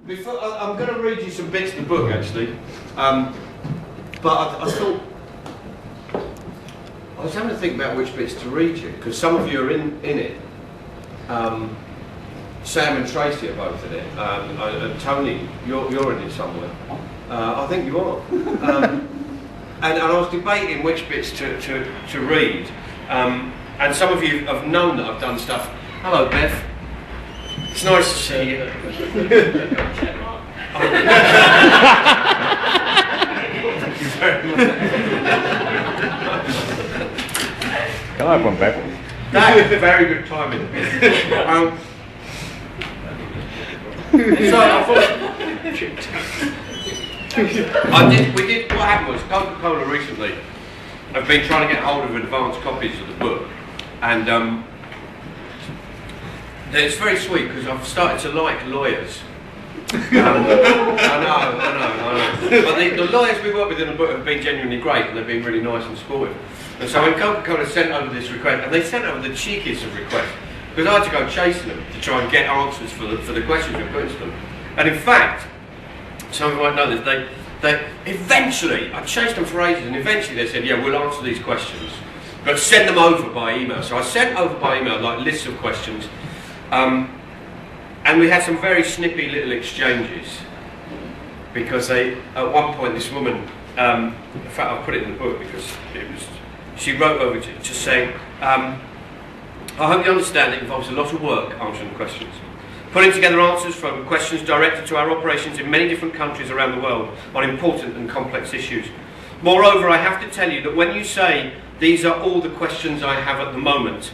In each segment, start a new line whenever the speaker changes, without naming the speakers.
Before, I'm going to read you some bits of the book, actually. But I thought, I was having to think about which bits to read you, because some of you are in it. Sam and Tracy are both in it. And Tony, you're in it somewhere. I think you are. And I was debating which bits to read. And some of you have known that I've done stuff. Hello, Beth. It's nice to see you. Thank you very much.
Come on, Beth.
That is very good timing. So I thought, what happened was Coca-Cola recently have been trying to get hold of advanced copies of the book, and it's very sweet because I've started to like lawyers. I know. But the lawyers we work with in the book have been genuinely great, and they've been really nice and supportive. And so when Coca-Cola sent over this request, and they sent over the cheekiest of requests, because I had to go chasing them to try and get answers for the questions we put to them. And in fact, some of you might know this, they eventually, I chased them for ages, and eventually they said, yeah, we'll answer these questions, but send them over by email. So I sent over by email like lists of questions, and we had some very snippy little exchanges, because at one point this woman, in fact I'll put it in the book because she wrote over just saying, I hope you understand it involves a lot of work answering questions. Putting together answers from questions directed to our operations in many different countries around the world on important and complex issues. Moreover, I have to tell you that when you say, these are all the questions I have at the moment,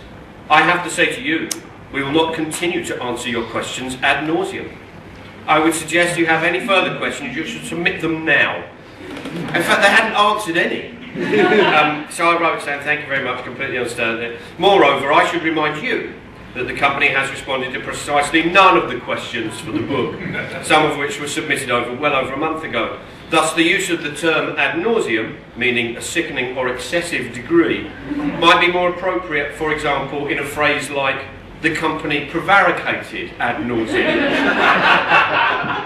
I have to say to you, we will not continue to answer your questions ad nauseum. I would suggest you have any further questions, you should submit them now. In fact, they hadn't answered any. So I wrote saying, thank you very much, completely understand it. Moreover, I should remind you that the company has responded to precisely none of the questions for the book, some of which were submitted well over a month ago. Thus, the use of the term ad nauseum, meaning a sickening or excessive degree, might be more appropriate, for example, in a phrase like, the company prevaricated ad nauseum.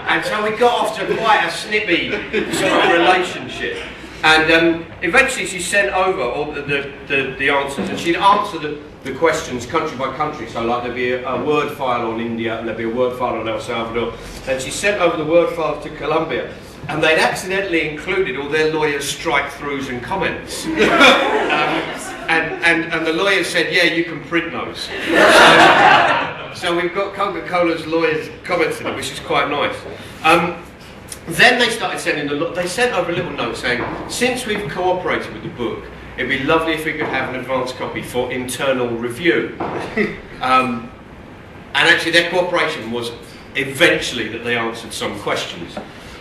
And so we got off to quite a snippy sort of relationship. And eventually she sent over all the answers, and she'd answer the questions country by country. So like there'd be a word file on India, and there'd be a word file on El Salvador. And she sent over the word file to Colombia, and they'd accidentally included all their lawyers' strike-throughs and comments. And the lawyers said, yeah, you can print those. So we've got Coca-Cola's lawyers' comments in it, which is quite nice. Then they started they sent over a little note saying, since we've cooperated with the book, it'd be lovely if we could have an advance copy for internal review. And actually their cooperation was eventually that they answered some questions.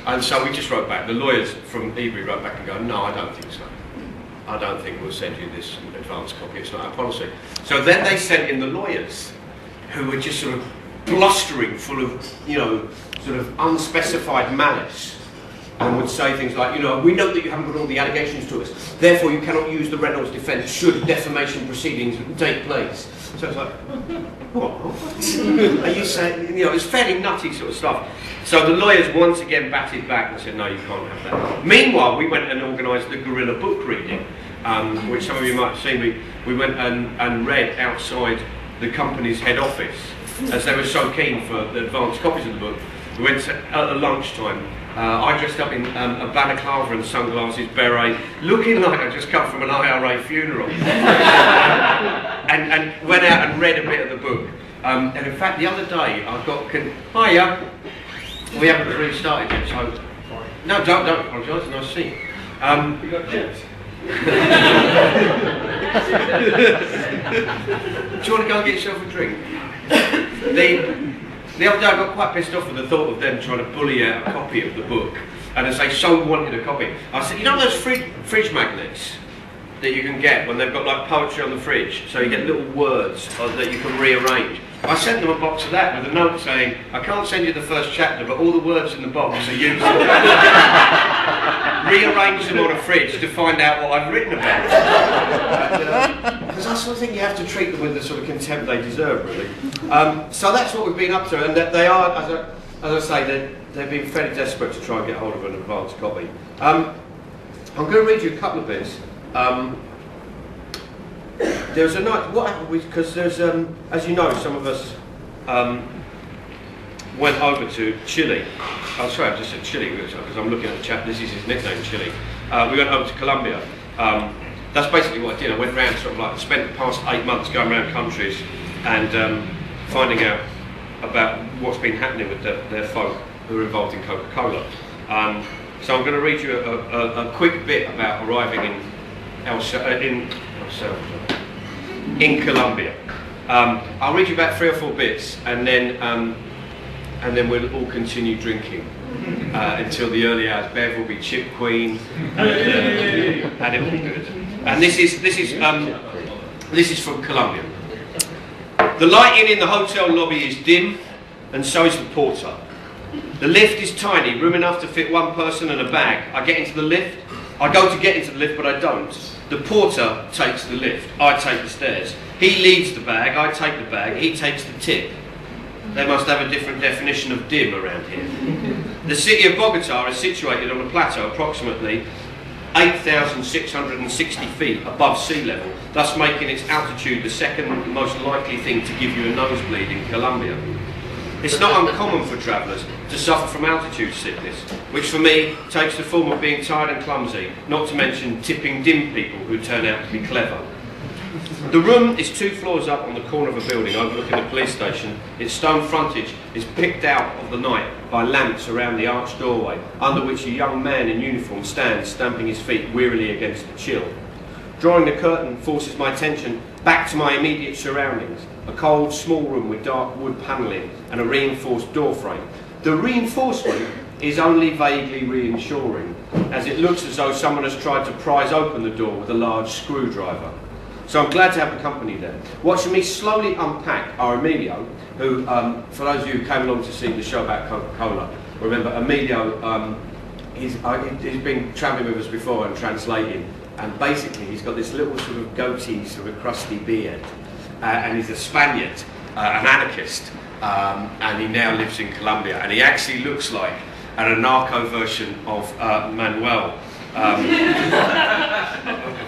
And so we just wrote back, the lawyers from eBay wrote back and go, no, I don't think so. I don't think we'll send you this advance copy, it's not our policy. So then they sent in the lawyers, who were just sort of blustering, full of, you know, sort of unspecified malice, and would say things like, you know, we know that you haven't put all the allegations to us, therefore you cannot use the Reynolds defence should defamation proceedings take place. So it's like, what? Are you saying, you know, it's fairly nutty sort of stuff. So the lawyers once again batted back and said, no, you can't have that. Meanwhile, we went and organised the guerrilla book reading, which some of you might have seen. We went and read outside the company's head office, as they were so keen for the advanced copies of the book. We went at lunchtime. I dressed up in a balaclava and sunglasses, beret, looking like I'd just come from an IRA funeral. and went out and read a bit of the book. And in fact, the other day, I got... Hiya! We haven't really started yet, so... No, don't apologise, it's nice to see you.
You got chips?
Do you want to go and get yourself a drink? The other day I got quite pissed off with the thought of them trying to bully out a copy of the book, and as they so wanted a copy. I said, you know those fridge magnets that you can get when they've got like poetry on the fridge, so you get little words that you can rearrange? I sent them a box of that with a note saying, I can't send you the first chapter, but all the words in the box are useful. Rearrange them on a fridge to find out what I've written about. Because I sort of think you have to treat them with the sort of contempt they deserve, really. So that's what we've been up to, and that they are, as I say, they've been fairly desperate to try and get hold of an advanced copy. I'm going to read you a couple of bits. There was a night, what happened, because there's, as you know, some of us went over to Chile. Oh, sorry, I just said Chile, because I'm looking at the chap, this is his nickname, Chile. We went over to Colombia. That's basically what I did. I went around, sort of like, spent the past 8 months going around countries and finding out about what's been happening with their folk who are involved in Coca-Cola. So I'm going to read you a quick bit about arriving in Colombia. I'll read you about 3 or 4 bits, and then we'll all continue drinking until the early hours. Bev will be chip queen, and it will be good. And this is from Colombia. The lighting in the hotel lobby is dim, and so is the porter. The lift is tiny, room enough to fit 1 person and a bag. I get into the lift. I go to get into the lift, but I don't. The porter takes the lift. I take the stairs. He leaves the bag. I take the bag. He takes the tip. They must have a different definition of dim around here. The city of Bogota is situated on a plateau approximately 8,660 feet above sea level, thus making its altitude the second most likely thing to give you a nosebleed in Colombia. It's not uncommon for travellers to suffer from altitude sickness, which for me takes the form of being tired and clumsy, not to mention tipping dim people who turn out to be clever. The room is 2 floors up on the corner of a building overlooking the police station. Its stone frontage is picked out of the night by lamps around the arched doorway, under which a young man in uniform stands, stamping his feet wearily against the chill. Drawing the curtain forces my attention back to my immediate surroundings, a cold, small room with dark wood panelling and a reinforced door frame. The reinforcement is only vaguely reassuring, as it looks as though someone has tried to prise open the door with a large screwdriver. So I'm glad to have the company there. Watching me slowly unpack are Emilio, who, for those of you who came along to see the show about Coca-Cola, remember Emilio, he's been travelling with us before and translating, and basically he's got this little sort of goatee, sort of crusty beard, and he's a Spaniard, an anarchist, and he now lives in Colombia, and he actually looks like an anarcho version of Manuel.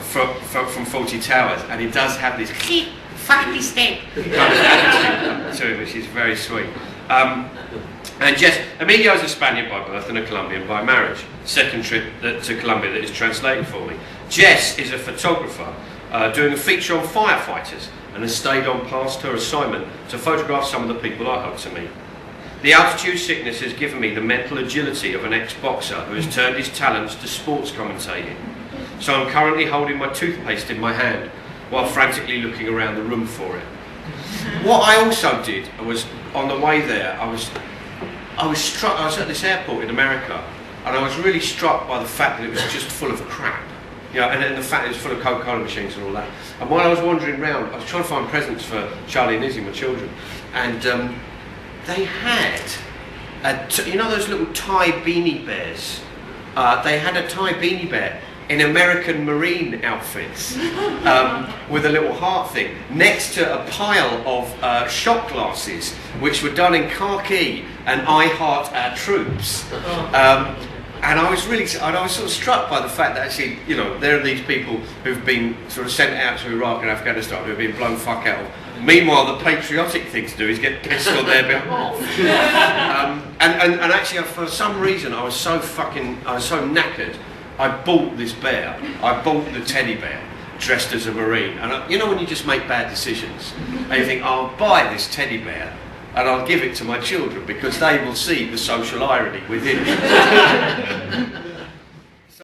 From 40 Towers, and he does have this fatty step kind of attitude to him, which is very sweet. And Jess, Emilio is a Spaniard by birth and a Colombian by marriage. Second trip to Colombia that is translated for me. Jess is a photographer doing a feature on firefighters and has stayed on past her assignment to photograph some of the people I hope to meet. The altitude sickness has given me the mental agility of an ex-boxer who has turned his talents to sports commentating. So I'm currently holding my toothpaste in my hand while frantically looking around the room for it. What I also did was, on the way there, I was struck. I was at this airport in America, and I was really struck by the fact that it was just full of crap. You know, and then the fact it was full of Coca-Cola machines and all that. And while I was wandering around, I was trying to find presents for Charlie and Izzy, my children, and they had, you know those little Thai beanie bears? They had a Thai beanie bear in American Marine outfits with a little heart thing next to a pile of shot glasses which were done in khaki and I Heart Our Troops. And I was sort of struck by the fact that actually, you know, there are these people who've been sort of sent out to Iraq and Afghanistan who've been blown fuck out of. Meanwhile, the patriotic thing to do is get pissed on their behalf. And actually, for some reason, I was so knackered. I bought this bear. I bought the teddy bear dressed as a Marine. And you know when you just make bad decisions, and you think, I'll buy this teddy bear and I'll give it to my children because they will see the social irony within it.